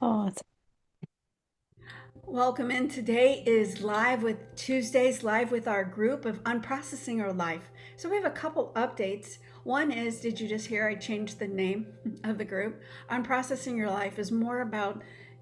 Oh, it's Welcome in. Today is live with Tuesdays live with our group of Unprocessing Our Life. So we have a couple updates. One is, did you just hear I changed the name of the group? Unprocessing Your Life is more about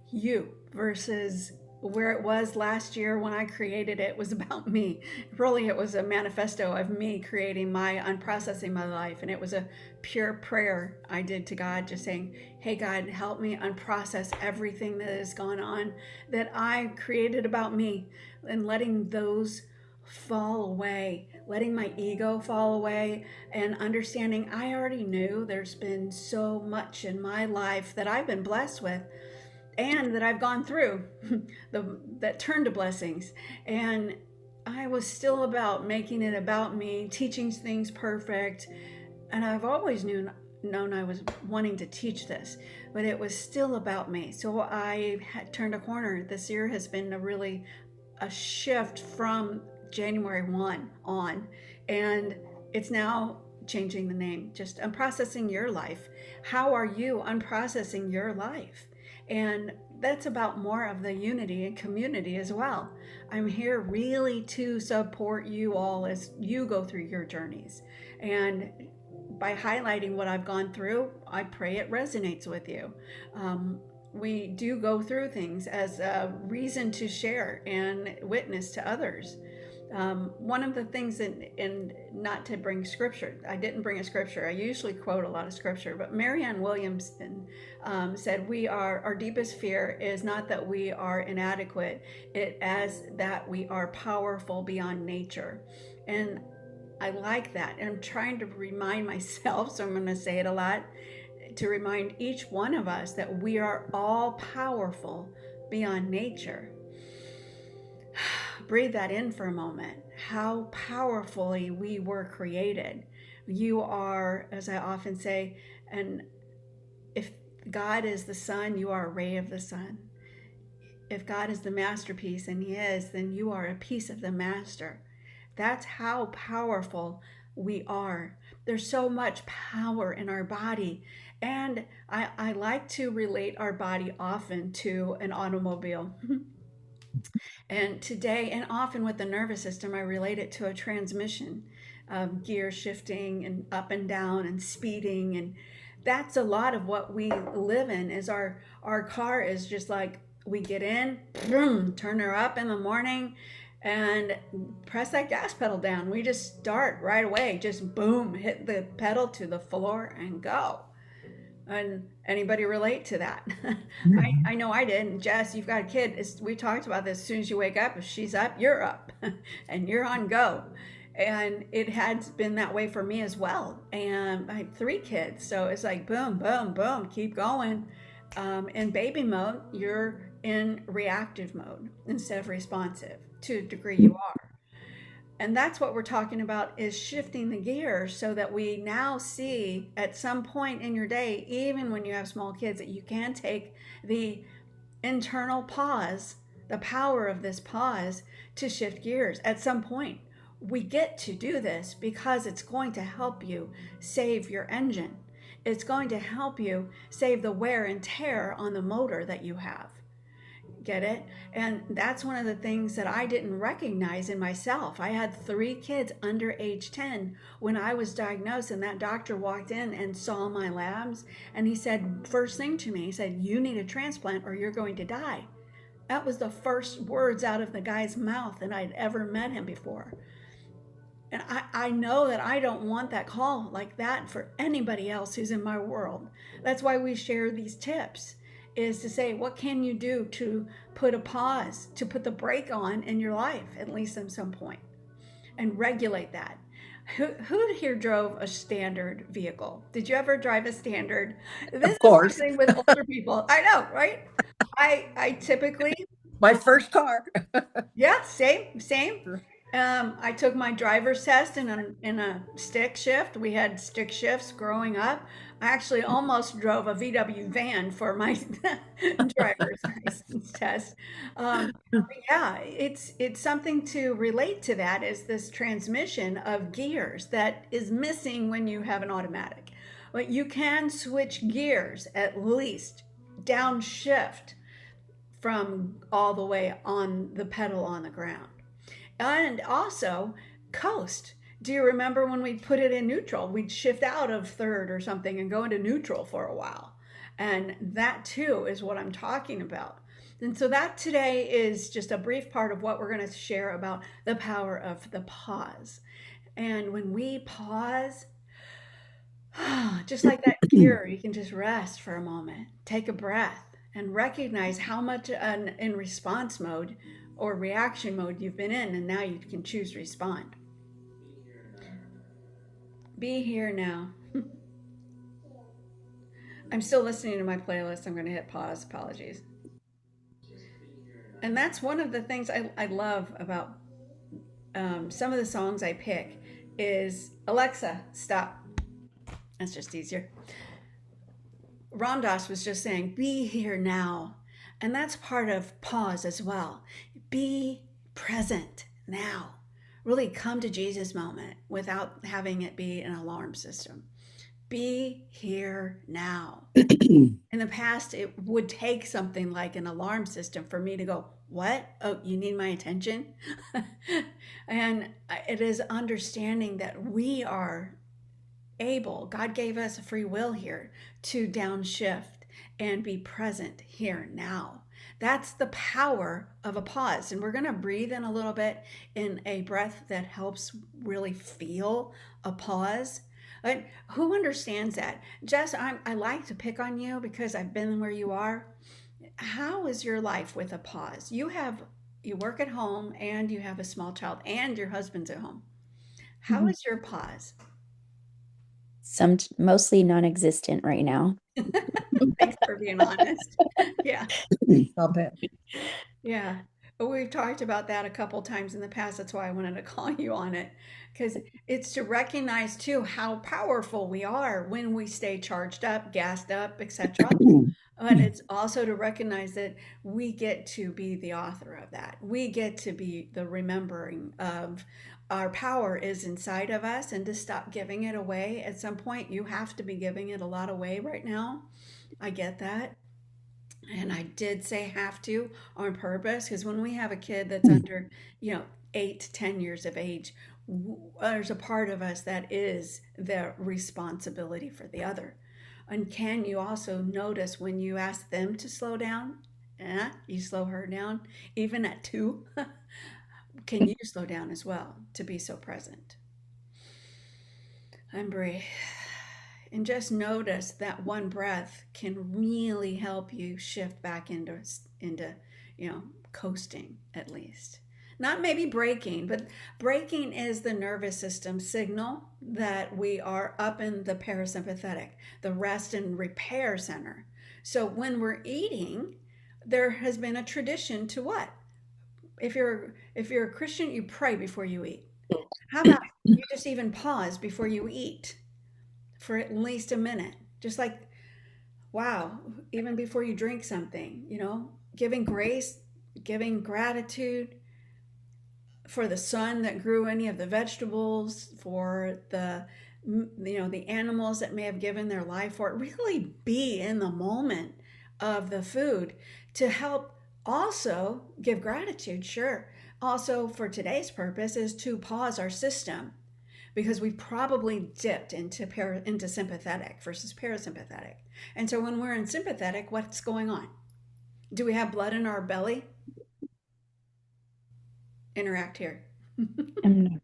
you versus where it was last year when I created it was about me. Really, it was a manifesto of me creating my unprocessing my life. And it was a pure prayer I did to God, just saying, hey, God, help me unprocess everything that has gone on that I created about me and letting those fall away, letting my ego fall away, and understanding I already knew there's been so much in my life that I've been blessed with and that I've gone through that turned to blessings. And I was still about making it about me, teaching things perfect. And I've always known I was wanting to teach this, but it was still about me. So I had turned a corner. This year has been a shift from January 1 on, and it's now changing the name, just unprocessing your life. How are you unprocessing your life? And that's about more of the unity and community as well. I'm here really to support you all as you go through your journeys. And by highlighting what I've gone through, I pray it resonates with you. We do go through things as a reason to share and witness to others. One of the things, in not to bring scripture, I didn't bring a scripture. I usually quote a lot of scripture, but Marianne Williamson said, "We are our deepest fear is not that we are inadequate, it as that we are powerful beyond nature." And I like that. And I'm trying to remind myself, so I'm going to say it a lot, to remind each one of us that we are all powerful beyond nature. Breathe that in for a moment. How powerfully we were created. You are, as I often say, and if God is the sun, you are a ray of the sun. If God is the masterpiece, and He is, then you are a piece of the master. That's how powerful we are. There's so much power in our body. And I like to relate our body often to an automobile. And today, and often with the nervous system, I relate it to a transmission, gear shifting and up and down and speeding. And that's a lot of what we live in is our car is just like we get in, boom, turn her up in the morning and press that gas pedal down. We just start right away, just boom, hit the pedal to the floor and go. And anybody relate to that? I know I did. And Jess, you've got a kid. We talked about this. As soon as you wake up, if she's up, you're up and you're on go. And it had been that way for me as well. And I had three kids. So it's like boom, boom, boom, keep going. In baby mode, you're in reactive mode instead of responsive to a degree you are. And that's what we're talking about is shifting the gears so that we now see at some point in your day, even when you have small kids, that you can take the internal pause, the power of this pause to shift gears at some point. We get to do this because it's going to help you save your engine. It's going to help you save the wear and tear on the motor that you have. Get it? And that's one of the things that I didn't recognize in myself. I had three kids under age 10 when I was diagnosed, and that doctor walked in and saw my labs. And he said, first thing to me, he said, "You need a transplant or you're going to die." That was the first words out of the guy's mouth, and I'd ever met him before. And I know that I don't want that call like that for anybody else who's in my world. That's why we share these tips is to say, what can you do to put a pause, to put the brake on in your life, at least at some point, and regulate that. Who here drove a standard vehicle? Did you ever drive a standard? This of is course something with older people. I know, right? I typically my first car. yeah, same. I took my driver's test in a stick shift. We had stick shifts growing up. I actually almost drove a VW van for my driver's license test. But yeah, it's something to relate to that is this transmission of gears that is missing when you have an automatic. But you can switch gears at least downshift from all the way on the pedal on the ground. And also coast. Do you remember when we put it in neutral? We'd shift out of third or something and go into neutral for a while. And that too is what I'm talking about. And so that today is just a brief part of what we're going to share about the power of the pause. And when we pause, just like that gear, you can just rest for a moment, take a breath, and recognize how much in response mode or reaction mode you've been in, and now you can choose respond. Be here now. I'm still listening to my playlist. I'm going to hit pause. Apologies. And that's one of the things I love about some of the songs I pick is Alexa, stop. That's just easier. Ram Dass was just saying, be here now. And that's part of pause as well. Be present now. Really come to Jesus moment without having it be an alarm system. Be here now. In the past, it would take something like an alarm system for me to go, what? Oh, you need my attention? And it is understanding that we are able, God gave us a free will here to downshift and be present here now. That's the power of a pause. And we're going to breathe in a little bit in a breath that helps really feel a pause. But who understands that? Jess, I like to pick on you because I've been where you are. How is your life with a pause? You work at home and you have a small child and your husband's at home. How is your pause? Mostly non-existent right now. Thanks for being honest. Yeah. Stop it. Yeah. But we've talked about that a couple times in the past. That's why I wanted to call you on it. Because it's to recognize too how powerful we are when we stay charged up, gassed up, etc. But it's also to recognize that we get to be the author of that. We get to be the remembering of our power is inside of us and to stop giving it away. At some point, you have to be giving it a lot away right now. I get that. And I did say have to on purpose because when we have a kid that's under, 8 to 10 years of age, there's a part of us that is the responsibility for the other. And can you also notice when you ask them to slow down? You slow her down, even at 2. Can you slow down as well to be so present? And breathe. And just notice that one breath can really help you shift back into coasting at least. Not maybe braking, but braking is the nervous system signal that we are up in the parasympathetic, the rest and repair center. So when we're eating, there has been a tradition to what? If you're a Christian, you pray before you eat. How about you just even pause before you eat for at least a minute? Just like, wow, even before you drink something, giving grace, giving gratitude for the sun that grew any of the vegetables, for the animals that may have given their life for it. Really be in the moment of the food to help also give gratitude, sure. Also, for today's purpose, is to pause our system because we probably dipped into sympathetic versus parasympathetic. And so when we're in sympathetic, what's going on? Do we have blood in our belly? Interact here. I'm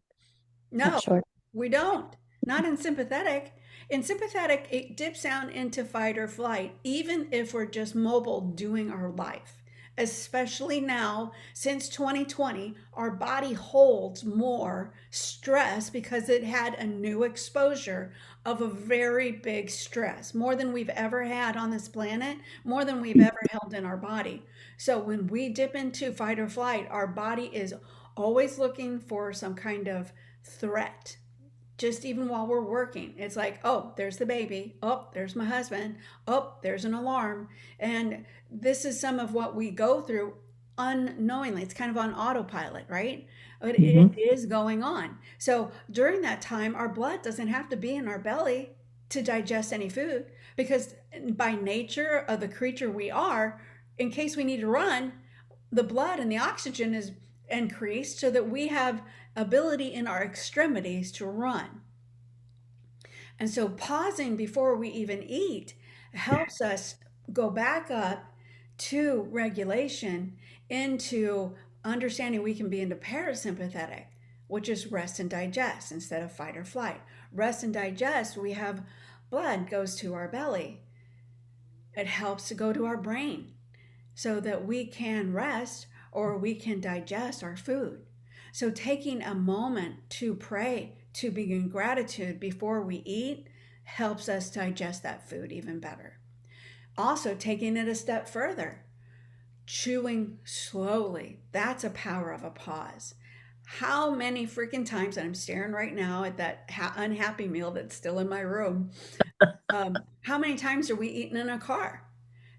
No, not sure. we don't. Not in sympathetic. In sympathetic, it dips down into fight or flight, even if we're just mobile doing our life. Especially now, since 2020, our body holds more stress because it had a new exposure of a very big stress, more than we've ever had on this planet, more than we've ever held in our body. So when we dip into fight or flight, our body is always looking for some kind of threat. Just even while we're working, it's like, oh, there's the baby. Oh, there's my husband. Oh, there's an alarm. And this is some of what we go through unknowingly. It's kind of on autopilot, right? But it is going on. So during that time, our blood doesn't have to be in our belly to digest any food because by nature of the creature we are, in case we need to run, the blood and the oxygen is increased so that we have ability in our extremities to run. And so pausing before we even eat helps us go back up to regulation, into understanding we can be into parasympathetic, which is rest and digest instead of fight or flight. Rest and digest, we have blood goes to our belly. It helps to go to our brain so that we can rest or we can digest our food. So taking a moment to pray, to begin gratitude before we eat, helps us digest that food even better. Also, taking it a step further, chewing slowly. That's a power of a pause. How many freaking times, and I'm staring right now at that unhappy meal that's still in my room, how many times are we eating in a car?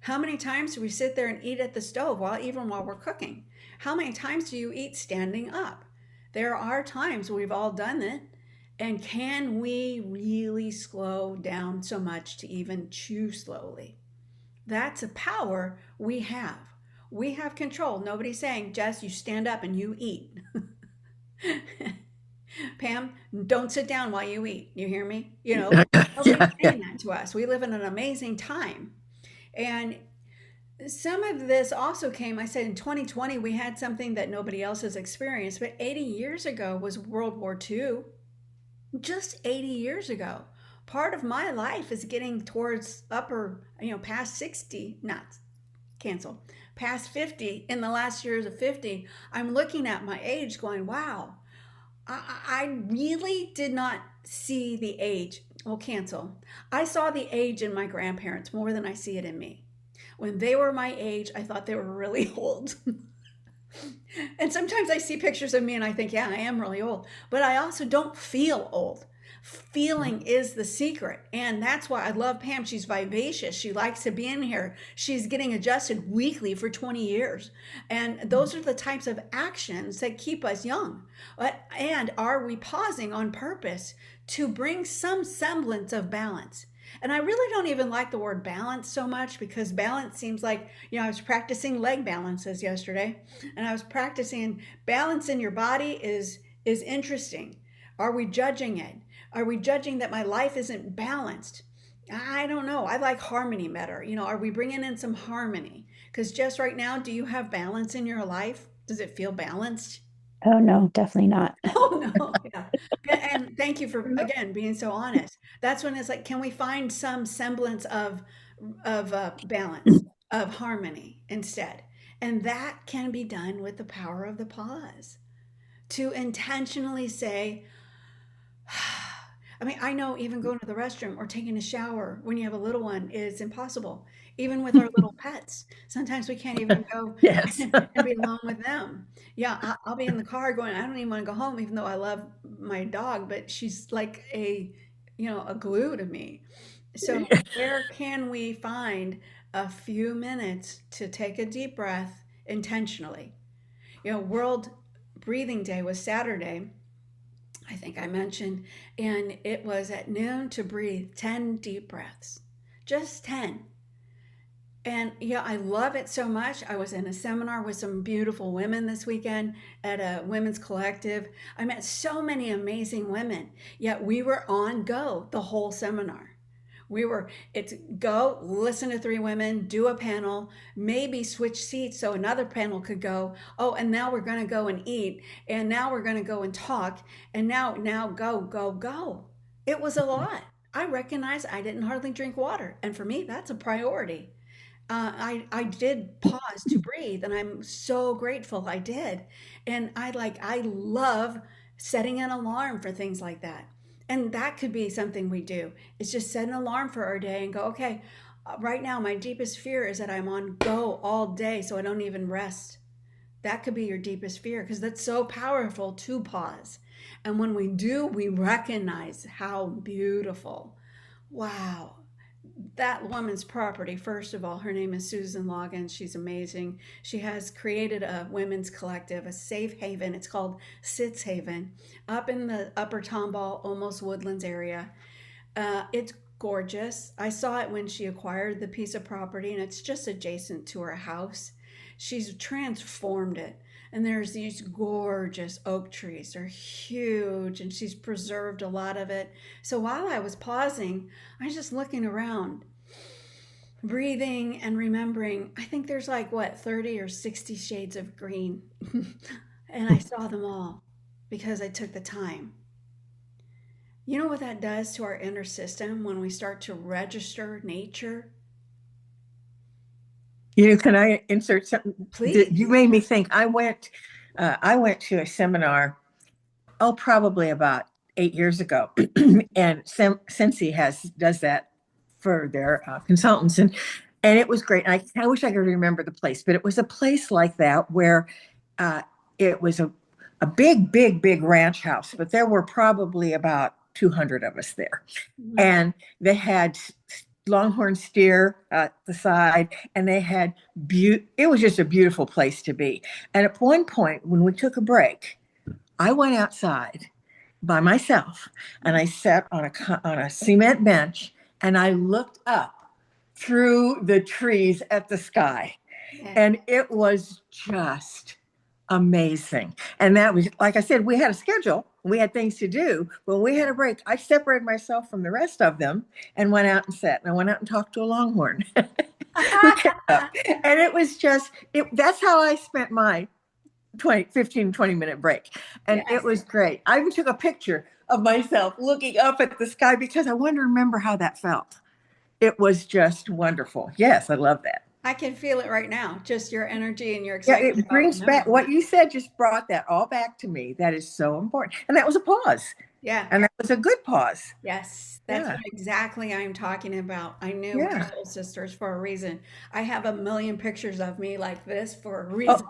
How many times do we sit there and eat at the stove even while we're cooking? How many times do you eat standing up? There are times we've all done it. And can we really slow down so much to even chew slowly? That's a power we have. We have control. Nobody's saying, Jess, you stand up and you eat. Pam, don't sit down while you eat. You hear me? Nobody's Yeah, yeah. saying that to us. We live in an amazing time. And some of this also came, I said in 2020, we had something that nobody else has experienced, but 80 years ago was World War II. Just 80 years ago. Part of my life is getting towards past 60, not cancel, past 50. In the last years of 50, I'm looking at my age going, wow, I really did not see the age. Well, cancel. I saw the age in my grandparents more than I see it in me. When they were my age, I thought they were really old. And sometimes I see pictures of me and I think, yeah, I am really old. But I also don't feel old. Feeling is the secret. And that's why I love Pam. She's vivacious. She likes to be in here. She's getting adjusted weekly for 20 years. And those are the types of actions that keep us young. And are we pausing on purpose to bring some semblance of balance? And I really don't even like the word balance so much, because balance seems like, I was practicing leg balances yesterday, and I was practicing balance in your body is interesting. Are we judging it? Are we judging that my life isn't balanced? I don't know. I like harmony better. Are we bringing in some harmony? Because just right now, do you have balance in your life? Does it feel balanced? Oh no, definitely not. Oh no, yeah. And thank you for again being so honest. That's when it's like, can we find some semblance of balance, of harmony instead? And that can be done with the power of the pause. To intentionally say, I mean, I know even going to the restroom or taking a shower when you have a little one is impossible. Even with our little pets, sometimes we can't even go Yes. and be alone with them. Yeah, I'll be in the car going, I don't even want to go home, even though I love my dog, but she's like a glue to me. So where can we find a few minutes to take a deep breath intentionally? World Breathing Day was Saturday, I think I mentioned, and it was at noon to breathe 10 deep breaths, just 10. And yeah, I love it so much. I was in a seminar with some beautiful women this weekend at a women's collective. I met so many amazing women, yet we were on go the whole seminar. It's go, listen to three women, do a panel, maybe switch seats so another panel could go. Oh, and now we're going to go and eat. And now we're going to go and talk. And now go, go, go. It was a lot. I recognize I didn't hardly drink water. And for me, that's a priority. I did pause to breathe, and I'm so grateful I did. And I love setting an alarm for things like that. And that could be something we do. It's just set an alarm for our day and go, okay, right now my deepest fear is that I'm on go all day so I don't even rest. That could be your deepest fear, because that's so powerful to pause. And when we do, we recognize how beautiful. Wow, that woman's property. First of all, her name is Susan Logan. She's amazing. She has created a women's collective, a safe haven. It's called Sits Haven, up in the upper Tomball, almost Woodlands area. It's gorgeous. I saw it when she acquired the piece of property, and it's just adjacent to her house. She's transformed it. And there's these gorgeous oak trees. They're huge, and she's preserved a lot of it. So while I was pausing, I was just looking around, breathing and remembering. I think there's like, what, 30 or 60 shades of green. And I saw them all because I took the time. You know what that does to our inner system when we start to register nature? Can I insert something? You Please. made me think. I went to a seminar, oh, probably about 8 years ago, and Sensi does that for their consultants, and it was great. And I wish I could remember the place, but it was a place like that where uh, it was a big, big, big ranch house, but there were probably about 200 of us there, Mhm. and they had longhorn steer at the side, and they had it was just a beautiful place to be. And at one point when we took a break, I went outside by myself, and I sat on a cement bench, and I looked up through the trees at the sky, Yeah. and it was just amazing. And that was, like I said, we had a schedule, we had things to do. When we had a break, I separated myself from the rest of them and went out and sat. And I went out and talked to a longhorn who came up. And it was just, that's how I spent my 20 minute break. And it Yes. was great. I even took a picture of myself looking up at the sky because I wanted to remember how that felt. It was just wonderful. Yes, I love that. I can feel it right now. Just your energy and your Yeah, excitement it about brings back remembering what that. you said, just brought that all back to me. That is so important. And that was a pause. Yeah. And that was a good pause. Yes. That's Yeah. what exactly I'm talking about. I knew we're Yeah. soul sisters for a reason. I have a million pictures of me like this for a Oh, reason.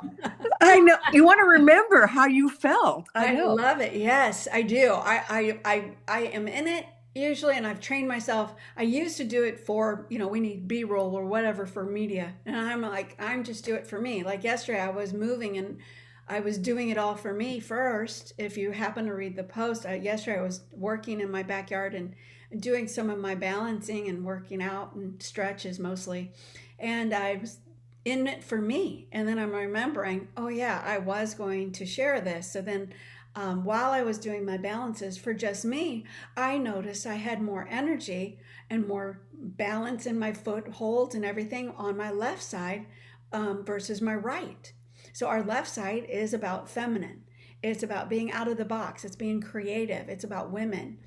I know. You want to remember how you felt. I I know. love it. Yes, I do. I am in it usually, and I've trained myself. I used to do it for, we need B-roll or whatever for media. And I'm like, I'm just do it for me. Like yesterday, I was moving and I was doing it all for me first. If you happen to read the post, yesterday I was working in my backyard and doing some of my balancing and working out and stretches mostly. And I was in it for me. And then I'm remembering, oh, yeah, I was going to share this. So then while I was doing my balances for just me, I noticed I had more energy and more balance in my footholds and everything on my left side versus my right. So our left side is about feminine. It's about being out of the box. It's being creative. It's about women.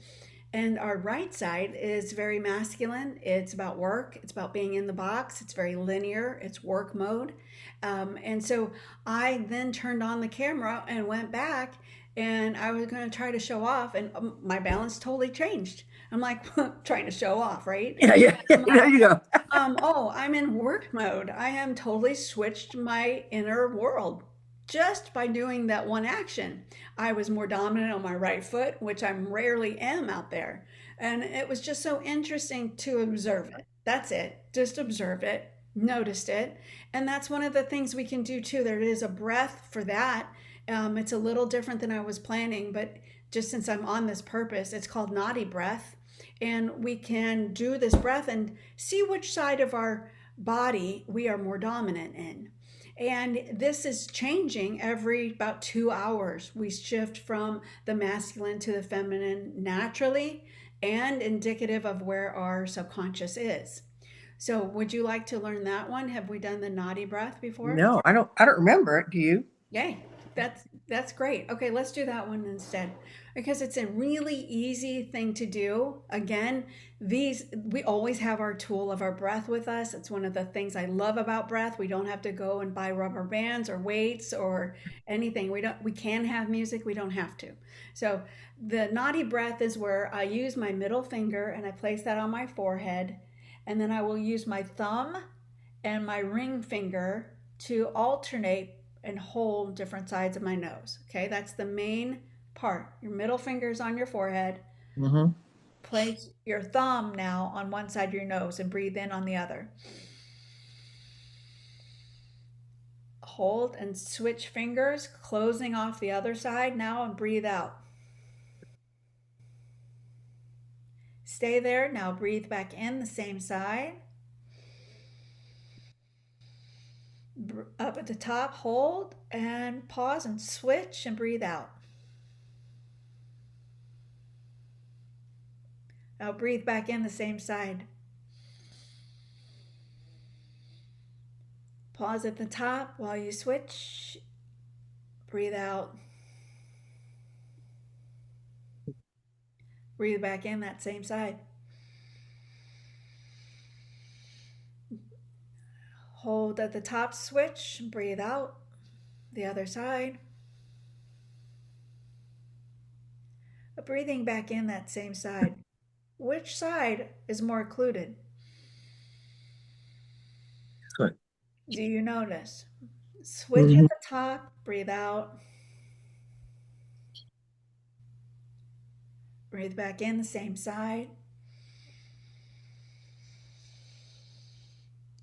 And our right side is very masculine. It's about work. It's about being in the box. It's very linear. It's work mode. And so I then turned on the camera and went back and I was going to try to show off, and my balance totally changed. I'm like, trying to show off, right? Yeah, yeah. I'm like, There you go. oh, I'm in work mode. I am totally switched my inner world just by doing that one action. I was more dominant on my right foot, which I rarely am out there. And it was just so interesting to observe it. That's it. Just observe it, noticed it. And that's one of the things we can do too. There is a breath for that. It's a little different than I was planning, but just since I'm on this purpose, it's called Nadi breath. And we can do this breath and see which side of our body we are more dominant in. And this is changing every about 2 hours. We shift from the masculine to the feminine naturally and indicative of where our subconscious is. So, would you like to learn that one? Have we done the Nadi breath before? No, I don't remember it. Do you? Yay. That's great. Okay, let's do that one instead because it's a really easy thing to do. Again, these we always have our tool of our breath with us. It's one of the things I love about breath. We don't have to go and buy rubber bands or weights or anything. We can have music, we don't have to. So, the Nadi breath is where I use my middle finger and I place that on my forehead, and then I will use my thumb and my ring finger to alternate and hold different sides of my nose. Okay, that's the main part. Your middle finger is on your forehead. Hmm. Place your thumb now on one side of your nose and breathe in on the other. Hold and switch fingers, closing off the other side now and breathe out. Stay there. Now breathe back in the same side. Up at the top, hold and pause and switch and breathe out. Now breathe back in the same side. Pause at the top while you switch. Breathe out. Breathe back in that same side. Hold at the top, switch, breathe out. The other side. Breathing back in that same side. Which side is more occluded? Good. Do you notice? Switch at the top, breathe out. Breathe back in the same side.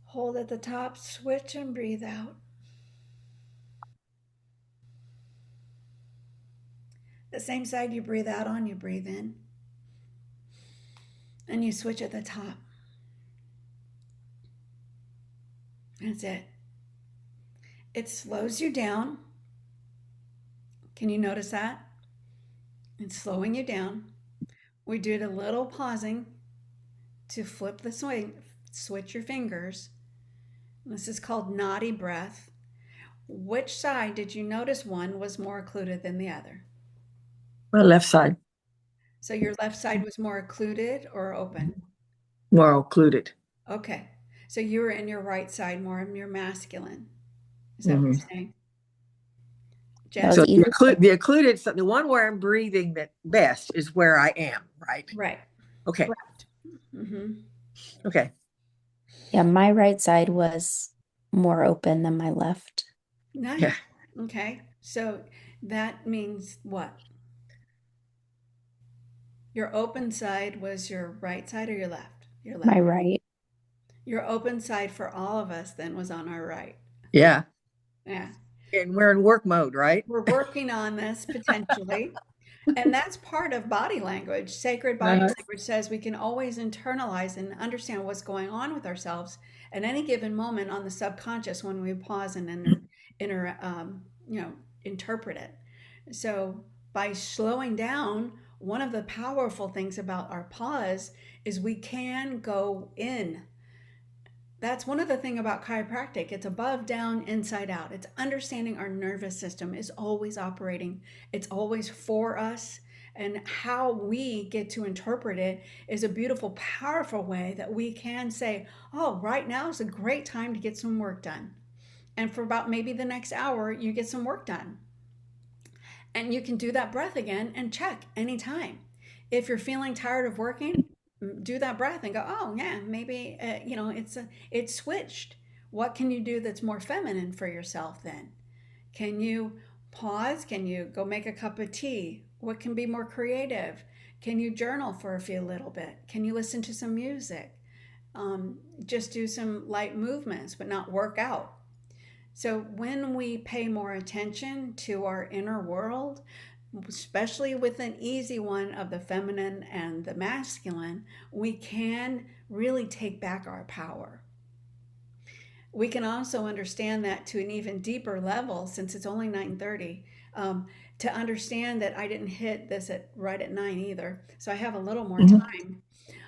Hold at the top, switch, and breathe out. The same side you breathe out on, you breathe in. And you switch at the top. That's it. It slows you down. Can you notice that? It's slowing you down. We did a little pausing to flip the swing, switch your fingers. This is called Nadi breath. Which side did you notice one was more occluded than the other? My left side, So your left side was more occluded or open? more occluded. Okay. So you were in your right side, more in your masculine. Is that what you're saying? That was So either the occluded, so the one where I'm breathing the best is where I am, right? Right. Okay. Correct. Mm-hmm. Okay. yeah, my right side was more open than my left. Nice. Yeah. Okay. So that means what? Your open side was your right side or your left? Your left. My right. Your open side for all of us then was on our right. Yeah. Yeah. And we're in work mode, right? We're working on this potentially. And that's part of body language. Sacred body language says we can always internalize and understand what's going on with ourselves at any given moment on the subconscious when we pause and interpret it. So by slowing down, one of the powerful things about our pause is we can go in. That's one of the things about chiropractic. It's above, down, inside out. It's understanding our nervous system is always operating. It's always for us. And how we get to interpret it is a beautiful, powerful way that we can say, oh, right now is a great time to get some work done. And for about maybe the next hour, you get some work done. And you can do that breath again and check anytime. If you're feeling tired of working, do that breath and go, oh yeah, maybe it's switched. What can you do that's more feminine for yourself then? Can you pause? Can you go make a cup of tea? What can be more creative? Can you journal for a few little bit? Can you listen to some music? Just do some light movements, but not work out. So when we pay more attention to our inner world, especially with an easy one of the feminine and the masculine, we can really take back our power. We can also understand that to an even deeper level, since it's only 9:30, to understand that I didn't hit this right at 9 either. So I have a little more time.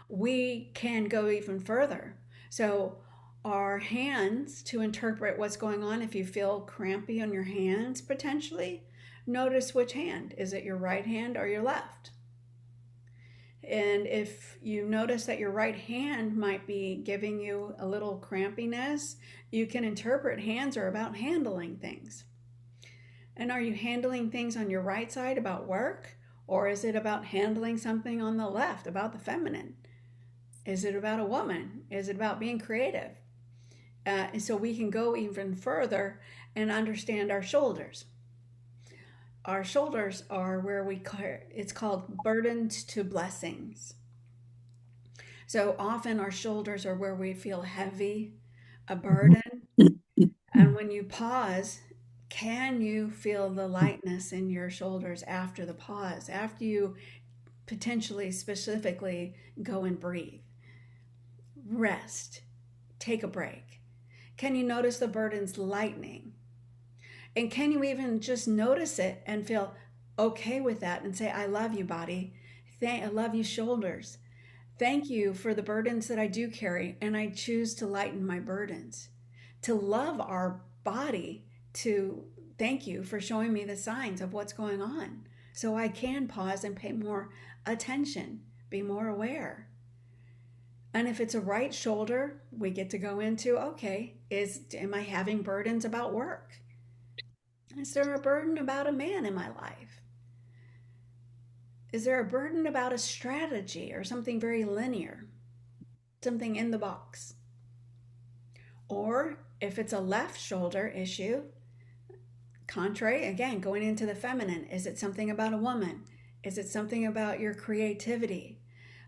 We can go even further. So our hands, to interpret what's going on, if you feel crampy on your hands potentially, notice which hand. Is it your right hand or your left? And if you notice that your right hand might be giving you a little crampiness, you can interpret hands are about handling things. And are you handling things on your right side about work? Or is it about handling something on the left about the feminine? Is it about a woman? Is it about being creative? And so we can go even further and understand our shoulders. Our shoulders are where it's called burdens to blessings. So often our shoulders are where we feel heavy, a burden. And when you pause, can you feel the lightness in your shoulders after the pause? After you potentially, specifically, go and breathe, rest, take a break. Can you notice the burdens lightening? And can you even just notice it and feel okay with that and say, I love you, body. I love you, shoulders. Thank you for the burdens that I do carry, and I choose to lighten my burdens. To love our body, to thank you for showing me the signs of what's going on so I can pause and pay more attention, be more aware. And if it's a right shoulder, we get to go into, okay, am I having burdens about work? Is there a burden about a man in my life? Is there a burden about a strategy or something very linear, something in the box? Or if it's a left shoulder issue, contrary, again, going into the feminine, is it something about a woman? Is it something about your creativity,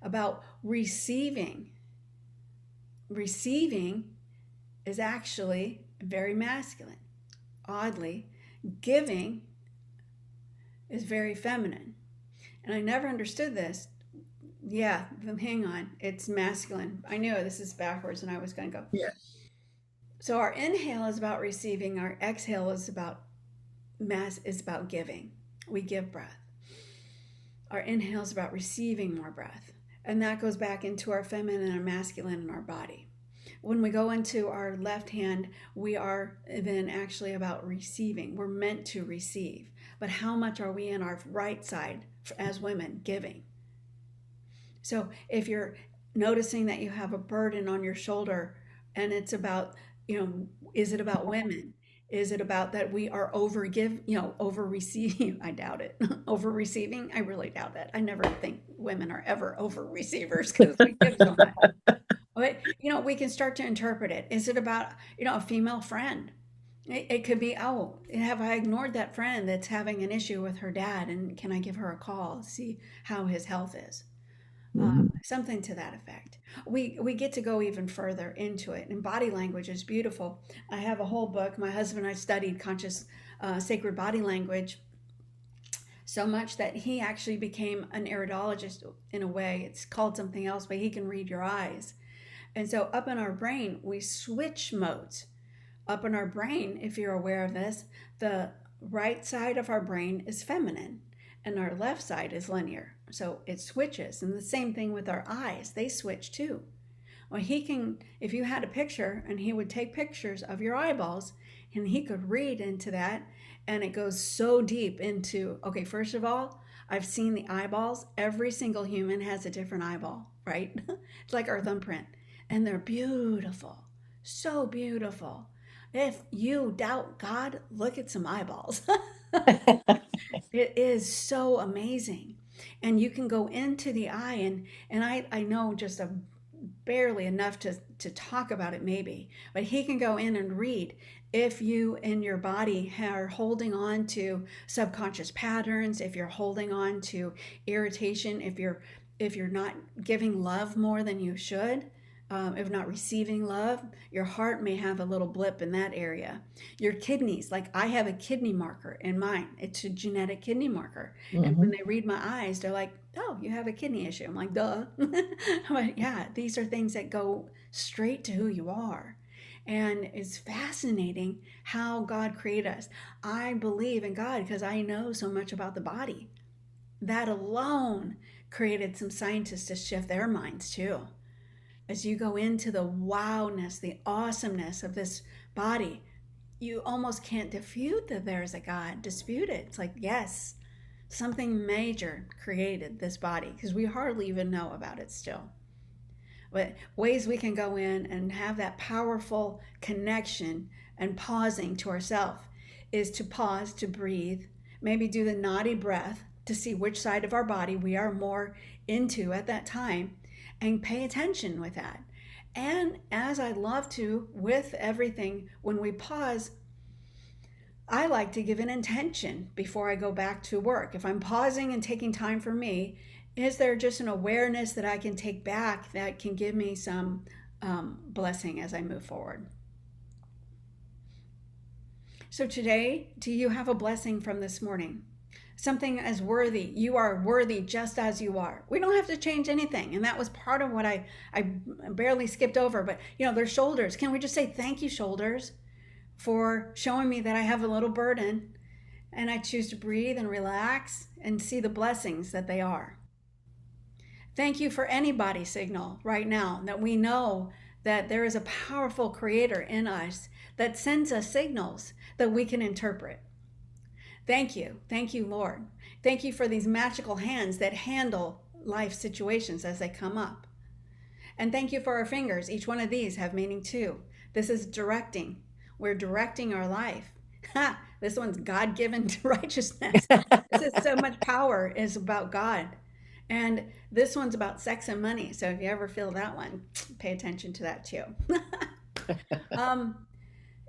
about receiving? Receiving is actually very masculine. Oddly, giving is very feminine. And I never understood this. Yeah, hang on. It's masculine. I knew this is backwards and I was going to go. Yeah. So our inhale is about receiving. Our exhale is about giving. We give breath. Our inhale is about receiving more breath. And that goes back into our feminine and our masculine in our body. When we go into our left hand, we are then actually about receiving. We're meant to receive. But how much are we in our right side as women giving? So if you're noticing that you have a burden on your shoulder and it's about, is it about women? Is it about that we are over receiving? I doubt it. Over receiving? I really doubt that. I never think women are ever over receivers because we give so much. But, we can start to interpret it. Is it about, a female friend? It could be, oh, have I ignored that friend that's having an issue with her dad? And can I give her a call, see how his health is? Something to that effect. We get to go even further into it. And body language is beautiful. I have a whole book. My husband and I studied conscious sacred body language so much that he actually became an iridologist in a way. It's called something else, but he can read your eyes. And so up in our brain, we switch modes. Up in our brain, if you're aware of this, the right side of our brain is feminine and our left side is linear. So it switches. And the same thing with our eyes, they switch too. Well, he can, if you had a picture and he would take pictures of your eyeballs and he could read into that, and it goes so deep into, okay, first of all, I've seen the eyeballs. Every single human has a different eyeball, right? It's like our thumbprint. And they're beautiful, so beautiful. If you doubt God, look at some eyeballs. It is so amazing. And you can go into the eye, and I know just barely enough to talk about it maybe, but he can go in and read if you in your body are holding on to subconscious patterns, if you're holding on to irritation, if you're not giving love more than you should. If not receiving love, your heart may have a little blip in that area. Your kidneys, like I have a kidney marker in mine. It's a genetic kidney marker. And when they read my eyes, they're like, oh, you have a kidney issue. I'm like, duh. But yeah, these are things that go straight to who you are. And it's fascinating how God created us. I believe in God because I know so much about the body. That alone created some scientists to shift their minds too. As you go into the wowness, the awesomeness of this body, you almost can't dispute that there's a God. Dispute it. It's like, yes, something major created this body because we hardly even know about it still. But ways we can go in and have that powerful connection and pausing to ourselves is to pause, to breathe, maybe do the Nadi breath to see which side of our body we are more into at that time, and pay attention with that. And as I love to with everything, when we pause, I like to give an intention before I go back to work. If I'm pausing and taking time for me, is there just an awareness that I can take back that can give me some blessing as I move forward? So today, do you have a blessing from this morning? something as worthy. You are worthy just as you are. We don't have to change anything. And that was part of what I barely skipped over. But, their shoulders. Can we just say thank you, shoulders, for showing me that I have a little burden and I choose to breathe and relax and see the blessings that they are. Thank you for any body signal right now that we know that there is a powerful creator in us that sends us signals that we can interpret. Thank you. Thank you, Lord. Thank you for these magical hands that handle life situations as they come up. And thank you for our fingers. Each one of these have meaning too. This is directing. We're directing our life. Ha! This one's God-given righteousness. This is so much power is about God. And this one's about sex and money. So if you ever feel that one, pay attention to that too.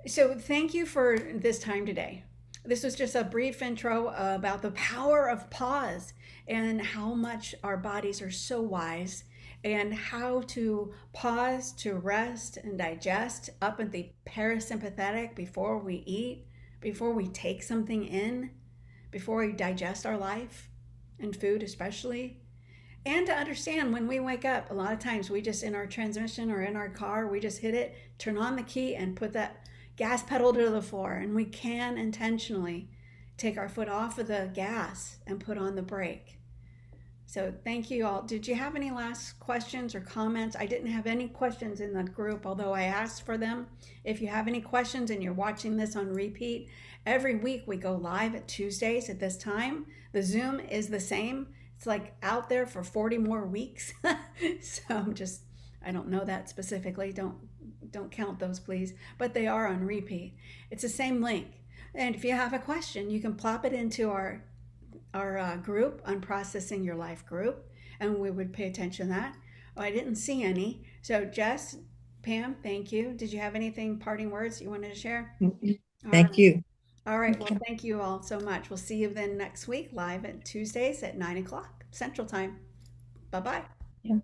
So thank you for this time today. This was just a brief intro about the power of pause and how much our bodies are so wise and how to pause to rest and digest up at the parasympathetic before we eat, before we take something in, before we digest our life and food especially. And to understand when we wake up, a lot of times we just in our transmission or in our car, we just hit it, turn on the key and put that gas pedal to the floor. And we can intentionally take our foot off of the gas and put on the brake. So thank you all. Did you have any last questions or comments? I didn't have any questions in the group, although I asked for them. If you have any questions and you're watching this on repeat, every week we go live at Tuesdays at this time. The Zoom is the same. It's like out there for 40 more weeks. So I don't know that specifically. Don't count those, please. But they are on repeat. It's the same link. And if you have a question, you can plop it into our group, Unprocessing Your Life group, and we would pay attention to that. Oh, I didn't see any. So Jess, Pam, thank you. Did you have anything, parting words you wanted to share? Thank you. All right. Well, thank you all so much. We'll see you then next week live at Tuesdays at 9 o'clock Central Time. Bye-bye. Yeah.